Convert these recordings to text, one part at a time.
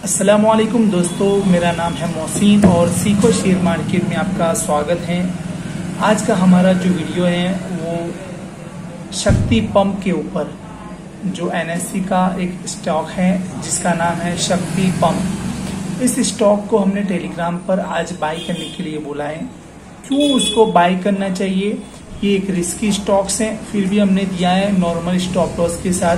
अस्सलामुअलैकुम दोस्तों, मेरा नाम है मोहसिन और सीखो शेयर मार्केट में आपका स्वागत है। आज का हमारा जो वीडियो है वो शक्ति पंप के ऊपर, जो एनएससी का एक स्टॉक है जिसका नाम है शक्ति पंप। इस स्टॉक को हमने टेलीग्राम पर आज बाई करने के लिए बोला है। क्यों उसको बाई करना चाहिए? ये एक रिस्की स्टॉक्स है, फिर भी हमने दिया है नॉर्मल स्टॉप लॉस के साथ।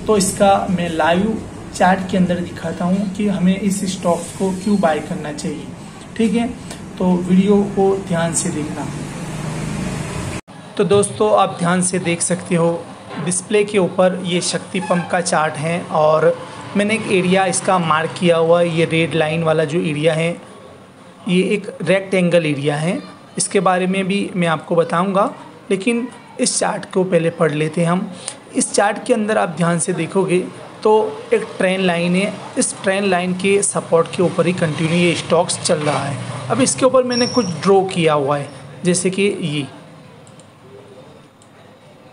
तो इसका मैं लाइव चार्ट के अंदर दिखाता हूं कि हमें इस स्टॉक्स को क्यों बाय करना चाहिए। ठीक है, तो वीडियो को ध्यान से देखना। तो दोस्तों, आप ध्यान से देख सकते हो डिस्प्ले के ऊपर ये शक्ति पंप का चार्ट है और मैंने एक एरिया इसका मार्क किया हुआ है। ये रेड लाइन वाला जो एरिया है ये एक रेक्टेंगल एरिया है। इसके बारे में भी मैं आपको बताऊंगा, लेकिन इस चार्ट को पहले पढ़ लेते हैं हम। इस चार्ट के अंदर आप ध्यान से देखोगे तो एक ट्रेन लाइन है। इस ट्रेन लाइन के सपोर्ट के ऊपर ही कंटिन्यू ये स्टॉक्स चल रहा है। अब इसके ऊपर मैंने कुछ ड्रॉ किया हुआ है, जैसे कि ये।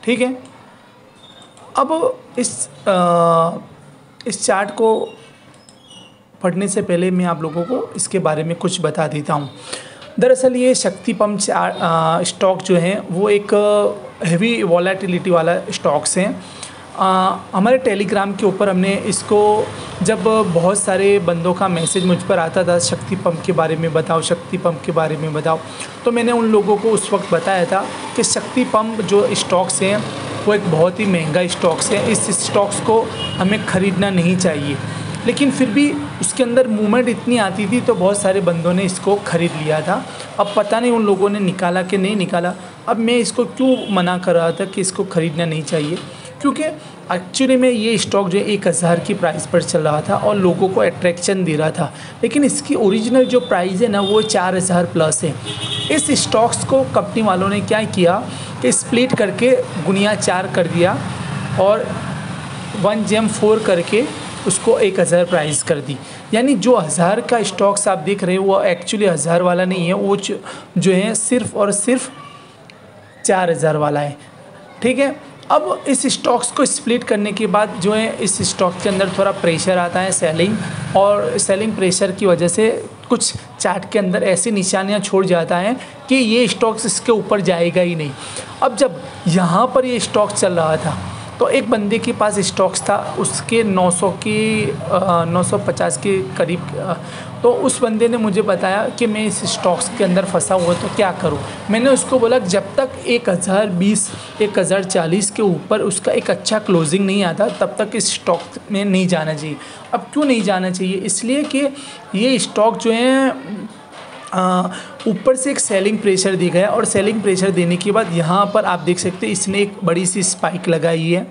ठीक है, अब इस चार्ट को पढ़ने से पहले मैं आप लोगों को इसके बारे में कुछ बता देता हूँ। दरअसल ये शक्ति पंप स्टॉक जो है वो एक हेवी वॉलेटिलिटी वाला स्टॉक्स हैं। हमारे टेलीग्राम के ऊपर हमने इसको, जब बहुत सारे बंदों का मैसेज मुझ पर आता था शक्ति पंप के बारे में बताओ, शक्ति पंप के बारे में बताओ, तो मैंने उन लोगों को उस वक्त बताया था कि शक्ति पंप जो स्टॉक्स हैं वो एक बहुत ही महंगा स्टॉक्स है। इस स्टॉक्स को हमें ख़रीदना नहीं चाहिए। लेकिन फिर भी उसके अंदर मूवमेंट इतनी आती थी तो बहुत सारे बंदों ने इसको ख़रीद लिया था। अब पता नहीं उन लोगों ने निकाला कि नहीं निकाला। अब मैं इसको क्यों मना कर रहा था कि इसको ख़रीदना नहीं चाहिए, क्योंकि एक्चुअली में ये स्टॉक जो है 1000 की प्राइस पर चल रहा था और लोगों को अट्रैक्शन दे रहा था। लेकिन इसकी ओरिजिनल जो प्राइस है ना वो 4000 प्लस है। इस स्टॉक्स को कंपनी वालों ने क्या किया कि स्प्लिट करके गुनिया 4 कर दिया और 1/4 करके उसको 1000 प्राइस कर दी। यानी जो 1000 का स्टॉक्स आप देख रहे हो वो एक्चुअली 1000 वाला नहीं है, वो जो है सिर्फ़ और सिर्फ 4000 वाला है। ठीक है, अब इस स्टॉक्स को स्प्लिट करने के बाद जो है इस स्टॉक के अंदर थोड़ा प्रेशर आता है सेलिंग, और सेलिंग प्रेशर की वजह से कुछ चार्ट के अंदर ऐसी निशानियां छोड़ जाता है कि ये स्टॉक्स इसके ऊपर जाएगा ही नहीं। अब जब यहाँ पर ये स्टॉक चल रहा था तो एक बंदे के पास स्टॉक्स था, उसके 950 के करीब। तो उस बंदे ने मुझे बताया कि मैं इस स्टॉक्स के अंदर फंसा हुआ तो क्या करूं। मैंने उसको बोला जब तक 1020 1040 के ऊपर उसका एक अच्छा क्लोजिंग नहीं आता तब तक इस स्टॉक में नहीं जाना चाहिए। अब क्यों नहीं जाना चाहिए? इसलिए कि ये स्टॉक जो है ऊपर से एक सेलिंग प्रेशर दी गया, और सेलिंग प्रेशर देने के बाद यहाँ पर आप देख सकते हैं इसने एक बड़ी सी स्पाइक लगाई है।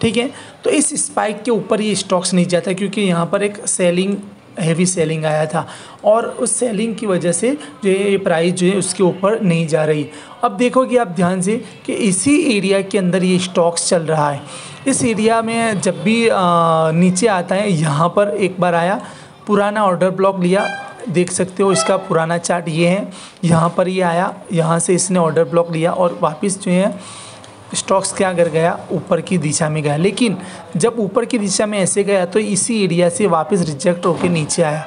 ठीक है, तो इस स्पाइक के ऊपर ये स्टॉक्स नहीं जाता क्योंकि यहाँ पर एक सेलिंग, हेवी सेलिंग आया था, और उस सेलिंग की वजह से जो ये प्राइस जो है उसके ऊपर नहीं जा रही। अब देखोगे आप ध्यान से कि इसी एरिया के अंदर ये स्टॉक्स चल रहा है। इस एरिया में जब भी नीचे आता है, यहाँ पर एक बार आया, पुराना ऑर्डर ब्लॉक लिया, देख सकते हो इसका पुराना चार्ट ये है। यहाँ पर ये आया, यहाँ से इसने ऑर्डर ब्लॉक लिया और वापस जो है स्टॉक्स क्या कर गया, ऊपर की दिशा में गया। लेकिन जब ऊपर की दिशा में ऐसे गया तो इसी एरिया से वापस रिजेक्ट होकर नीचे आया,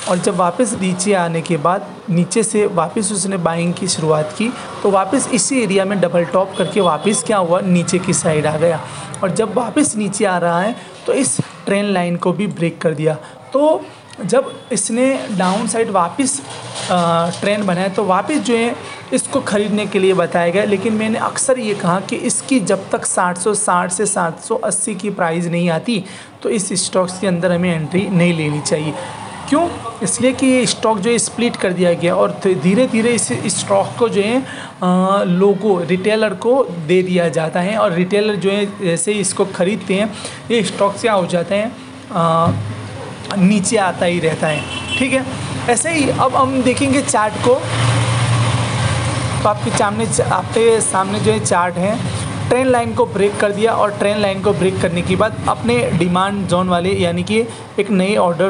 और जब वापस नीचे आने के बाद नीचे से वापस उसने बाइंग की शुरुआत की तो वापस इसी एरिया में डबल टॉप करके वापस क्या हुआ, नीचे की साइड आ गया। और जब वापस नीचे आ रहा है तो इस ट्रेन लाइन को भी ब्रेक कर दिया। तो जब इसने डाउन साइड वापस ट्रेंड बनाया तो वापस जो है इसको ख़रीदने के लिए बताया गया। लेकिन मैंने अक्सर ये कहा कि इसकी जब तक 760 से 780 की प्राइस नहीं आती तो इस स्टॉक्स के अंदर हमें एंट्री नहीं लेनी चाहिए। क्यों? इसलिए कि ये स्टॉक जो है स्प्लिट कर दिया गया और धीरे धीरे इस स्टॉक को जो है लोगों, रिटेलर को दे दिया जाता है, और रिटेलर जो है जैसे इसको ख़रीदते हैं ये स्टॉक क्या हो जाते हैं, नीचे आता ही रहता है। ठीक है, ऐसे ही अब हम देखेंगे चार्ट को, तो आपके सामने जो है चार्ट है, ट्रेन लाइन को ब्रेक कर दिया, और ट्रेन लाइन को ब्रेक करने के बाद अपने डिमांड जोन वाले, यानी कि एक नए ऑर्डर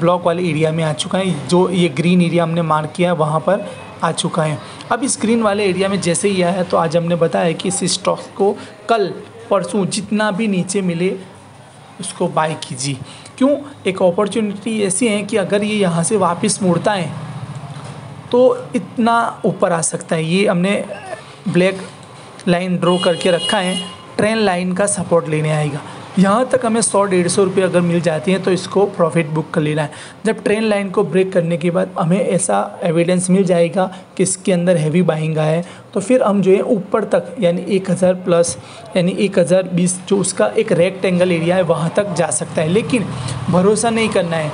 ब्लॉक वाले एरिया में आ चुका है। जो ये ग्रीन एरिया हमने मार्क किया है वहाँ पर आ चुका है। अब इस ग्रीन वाले एरिया में जैसे ही आया है तो आज हमने बताया कि इस स्टॉक को कल परसों जितना भी नीचे मिले उसको बाय कीजिए। क्यों? एक अपॉर्चुनिटी ऐसी है कि अगर ये यहाँ से वापस मुड़ता है तो इतना ऊपर आ सकता है। ये हमने ब्लैक लाइन ड्रॉ करके रखा है, ट्रेंड लाइन का सपोर्ट लेने आएगा। यहाँ तक हमें 100-150 रुपये अगर मिल जाती हैं तो इसको प्रॉफिट बुक कर लेना है। जब ट्रेंड लाइन को ब्रेक करने के बाद हमें ऐसा एविडेंस मिल जाएगा कि इसके अंदर हैवी बाइंग आया है, तो फिर हम जो है ऊपर तक यानी 1000 प्लस यानी 1020 जो उसका एक रेक्टेंगल एरिया है वहाँ तक जा सकता है। लेकिन भरोसा नहीं करना है,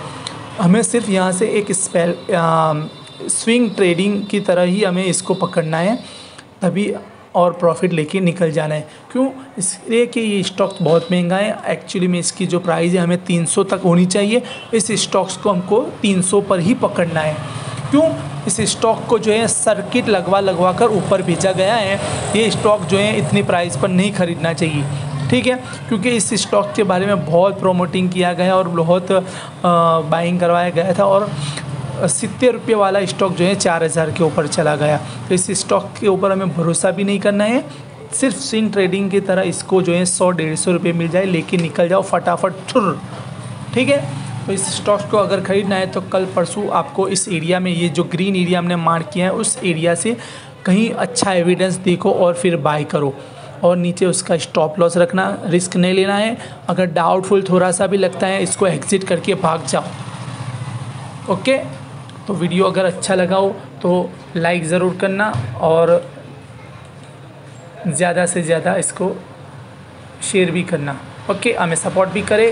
हमें सिर्फ यहाँ से एक स्विंग ट्रेडिंग की तरह ही हमें इसको पकड़ना है, तभी और प्रॉफिट लेके निकल जाना है। क्यों? इसलिए कि ये स्टॉक बहुत महंगा है। एक्चुअली में इसकी जो प्राइस है हमें 300 तक होनी चाहिए। इस स्टॉक्स को हमको 300 पर ही पकड़ना है। क्यों? इस स्टॉक को जो है सर्किट लगवा कर ऊपर भेजा गया है। ये स्टॉक जो है इतनी प्राइस पर नहीं खरीदना चाहिए, ठीक है, क्योंकि इस स्टॉक के बारे में बहुत प्रोमोटिंग किया गया और बहुत बाइंग करवाया गया था और 70 रुपये वाला स्टॉक जो है 4000 के ऊपर चला गया। तो इस स्टॉक के ऊपर हमें भरोसा भी नहीं करना है। सिर्फ स्विंग ट्रेडिंग की तरह इसको जो है 100-150 रुपये मिल जाए लेकिन निकल जाओ फटाफट ठुर, ठीक है। तो इस स्टॉक को अगर ख़रीदना है तो कल परसों आपको इस एरिया में, ये जो ग्रीन एरिया हमने मार्क किया है उस एरिया से कहीं अच्छा एविडेंस देखो और फिर बाय करो। और नीचे उसका स्टॉप लॉस रखना, रिस्क नहीं लेना है। अगर डाउटफुल थोड़ा सा भी लगता है इसको एग्जिट करके भाग जाओ, ओके। तो वीडियो अगर अच्छा लगा हो तो लाइक ज़रूर करना और ज़्यादा से ज़्यादा इसको शेयर भी करना, ओके। हमें सपोर्ट भी करे।